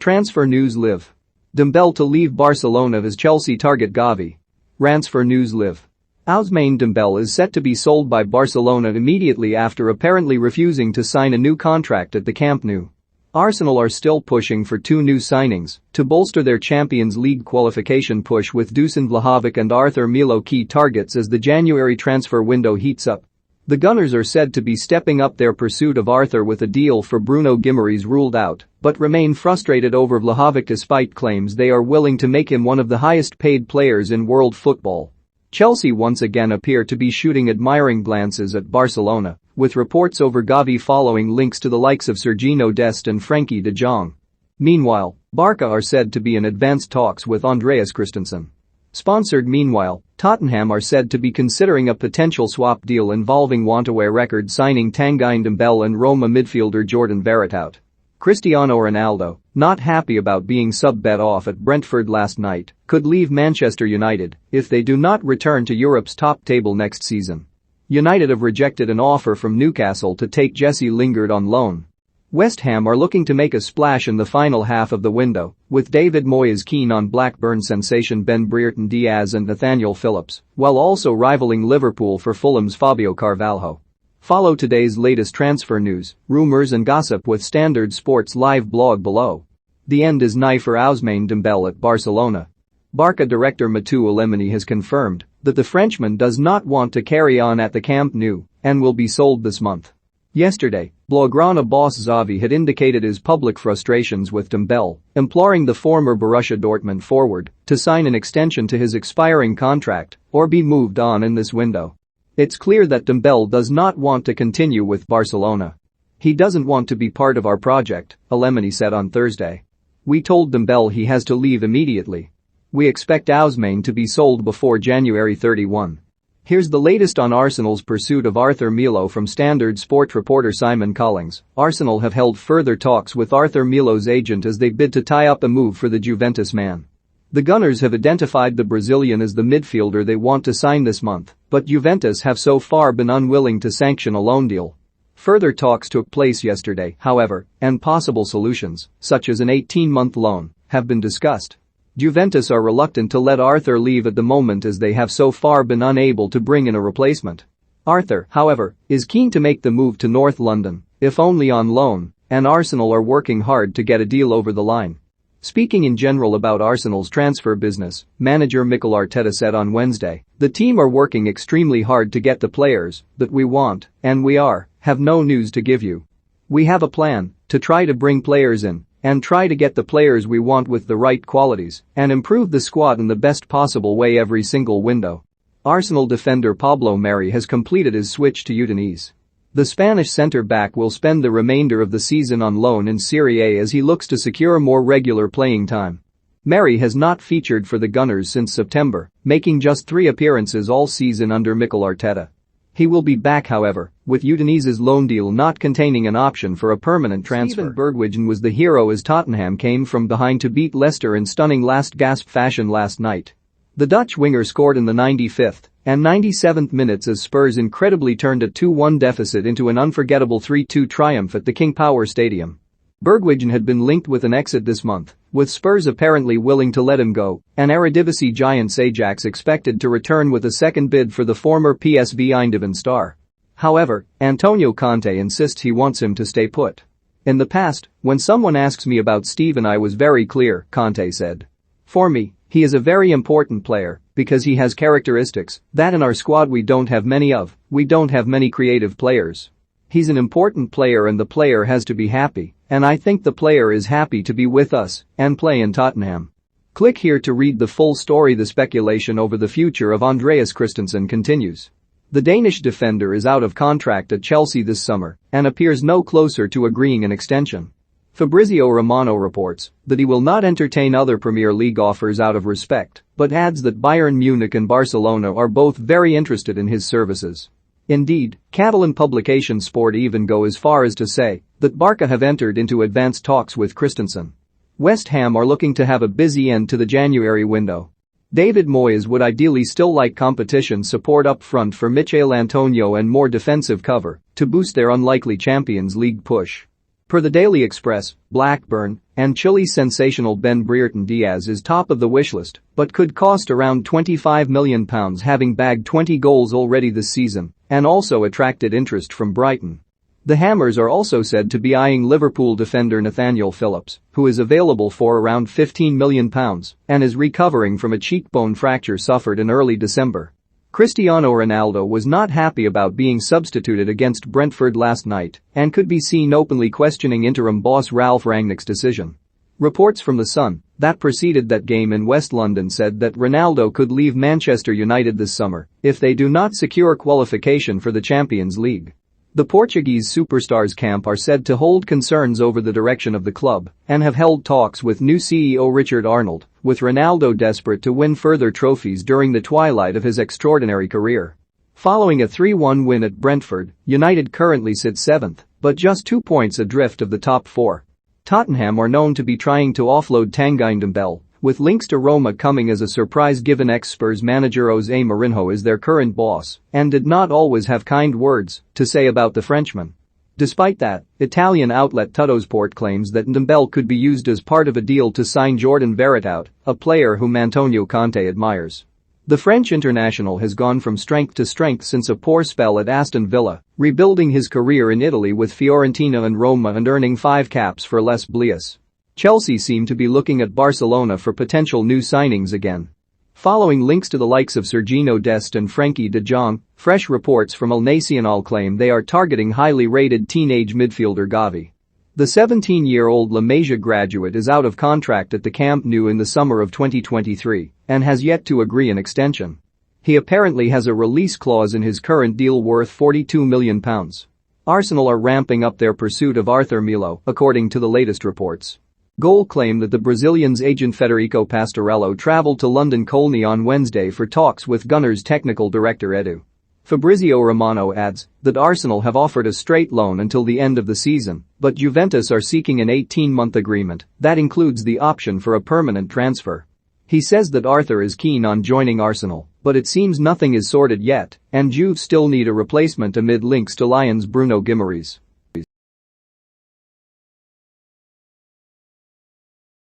Transfer news live. Dembele to leave Barcelona as Chelsea target Gavi. Transfer news live. Ousmane Dembele is set to be sold by Barcelona immediately after apparently refusing to sign a new contract at the Camp Nou. Arsenal are still pushing for two new signings to bolster their Champions League qualification push, with Dusan Vlahovic and Arthur Melo key targets as the January transfer window heats up. The Gunners are said to be stepping up their pursuit of Arthur, with a deal for Bruno Guimaraes ruled out, but remain frustrated over Vlahovic despite claims they are willing to make him one of the highest paid players in world football. Chelsea once again appear to be shooting admiring glances at Barcelona, with reports over Gavi following links to the likes of Sergiño Dest and Frenkie de Jong. Meanwhile, Barca are said to be in advanced talks with Andreas Christensen. Sponsored meanwhile, Tottenham are said to be considering a potential swap deal involving Wantawe record signing Tanguy Dembele and Roma midfielder Jordan Veretout. Cristiano Ronaldo, not happy about being sub-bet off at Brentford last night, could leave Manchester United if they do not return to Europe's top table next season. United have rejected an offer from Newcastle to take Jesse Lingard on loan. West Ham are looking to make a splash in the final half of the window, with David Moyes keen on Blackburn sensation Ben Brereton Diaz and Nathaniel Phillips, while also rivaling Liverpool for Fulham's Fabio Carvalho. Follow today's latest transfer news, rumours and gossip with Standard Sports live blog below. The end is nigh for Ousmane Dembele at Barcelona. Barca director Mateu Alemany has confirmed that the Frenchman does not want to carry on at the Camp Nou and will be sold this month. Yesterday, Blaugrana boss Xavi had indicated his public frustrations with Dembele, imploring the former Borussia Dortmund forward to sign an extension to his expiring contract or be moved on in this window. It's clear that Dembele does not want to continue with Barcelona. He doesn't want to be part of our project, Alemany said on Thursday. We told Dembele he has to leave immediately. We expect Ousmane to be sold before January 31. Here's the latest on Arsenal's pursuit of Arthur Melo from Standard Sport reporter Simon Collins. Arsenal have held further talks with Arthur Melo's agent as they bid to tie up a move for the Juventus man. The Gunners have identified the Brazilian as the midfielder they want to sign this month, but Juventus have so far been unwilling to sanction a loan deal. Further talks took place yesterday, however, and possible solutions, such as an 18-month loan, have been discussed. Juventus are reluctant to let Arthur leave at the moment as they have so far been unable to bring in a replacement. Arthur, however, is keen to make the move to North London, if only on loan, and Arsenal are working hard to get a deal over the line. Speaking in general about Arsenal's transfer business, manager Mikel Arteta said on Wednesday, "The team are working extremely hard to get the players that we want, and we have no news to give you. We have a plan to try to bring players in and try to get the players we want with the right qualities and improve the squad in the best possible way every single window." Arsenal defender Pablo Mari has completed his switch to Udinese. The Spanish centre-back will spend the remainder of the season on loan in Serie A as he looks to secure more regular playing time. Mari has not featured for the Gunners since September, making just 3 appearances all season under Mikel Arteta. He will be back, however, with Udinese's loan deal not containing an option for a permanent transfer. Steven Bergwijn was the hero as Tottenham came from behind to beat Leicester in stunning last-gasp fashion last night. The Dutch winger scored in the 95th and 97th minutes as Spurs incredibly turned a 2-1 deficit into an unforgettable 3-2 triumph at the King Power Stadium. Bergwijn had been linked with an exit this month, with Spurs apparently willing to let him go, and Eredivisie giants Ajax expected to return with a second bid for the former PSV Eindhoven star. However, Antonio Conte insists he wants him to stay put. "In the past, when someone asks me about Steven, I was very clear," Conte said. "For me, he is a very important player because he has characteristics that in our squad we don't have many of. We don't have many creative players. He's an important player and the player has to be happy, and I think the player is happy to be with us and play in Tottenham." Click here to read the full story. The speculation over the future of Andreas Christensen continues. The Danish defender is out of contract at Chelsea this summer and appears no closer to agreeing an extension. Fabrizio Romano reports that he will not entertain other Premier League offers out of respect, but adds that Bayern Munich and Barcelona are both very interested in his services. Indeed, Catalan publication Sport even go as far as to say that Barca have entered into advanced talks with Christensen. West Ham are looking to have a busy end to the January window. David Moyes would ideally still like competition support up front for Michail Antonio and more defensive cover to boost their unlikely Champions League push. Per the Daily Express, Blackburn and Chile's sensational Ben Brereton Diaz is top of the wishlist but could cost around £25 million, having bagged 20 goals already this season and also attracted interest from Brighton. The Hammers are also said to be eyeing Liverpool defender Nathaniel Phillips, who is available for around £15 million and is recovering from a cheekbone fracture suffered in early December. Cristiano Ronaldo was not happy about being substituted against Brentford last night and could be seen openly questioning interim boss Ralph Rangnick's decision. Reports from The Sun that preceded that game in West London said that Ronaldo could leave Manchester United this summer if they do not secure qualification for the Champions League. The Portuguese superstars camp are said to hold concerns over the direction of the club and have held talks with new CEO Richard Arnold, with Ronaldo desperate to win further trophies during the twilight of his extraordinary career. Following a 3-1 win at Brentford, United currently sit 7th, but just 2 points adrift of the top 4. Tottenham are known to be trying to offload Tanguy Dembele, with links to Roma coming as a surprise given ex-Spurs manager José Mourinho is their current boss and did not always have kind words to say about the Frenchman. Despite that, Italian outlet Tuttosport claims that Dembele could be used as part of a deal to sign Jordan Veretout, a player whom Antonio Conte admires. The French international has gone from strength to strength since a poor spell at Aston Villa, rebuilding his career in Italy with Fiorentina and Roma and earning 5 caps for Les Bleus. Chelsea seem to be looking at Barcelona for potential new signings again. Following links to the likes of Sergino Dest and Frenkie de Jong, fresh reports from El Nacional claim they are targeting highly rated teenage midfielder Gavi. The 17-year-old La Masia graduate is out of contract at the Camp Nou in the summer of 2023 and has yet to agree an extension. He apparently has a release clause in his current deal worth £42 million. Arsenal are ramping up their pursuit of Arthur Melo, according to the latest reports. Goal claim that the Brazilian's agent Federico Pastorello traveled to London Colney on Wednesday for talks with Gunners technical director Edu. Fabrizio Romano adds that Arsenal have offered a straight loan until the end of the season, but Juventus are seeking an 18-month agreement that includes the option for a permanent transfer. He says that Arthur is keen on joining Arsenal, but it seems nothing is sorted yet, and Juve still need a replacement amid links to Lyons' Bruno Guimaraes.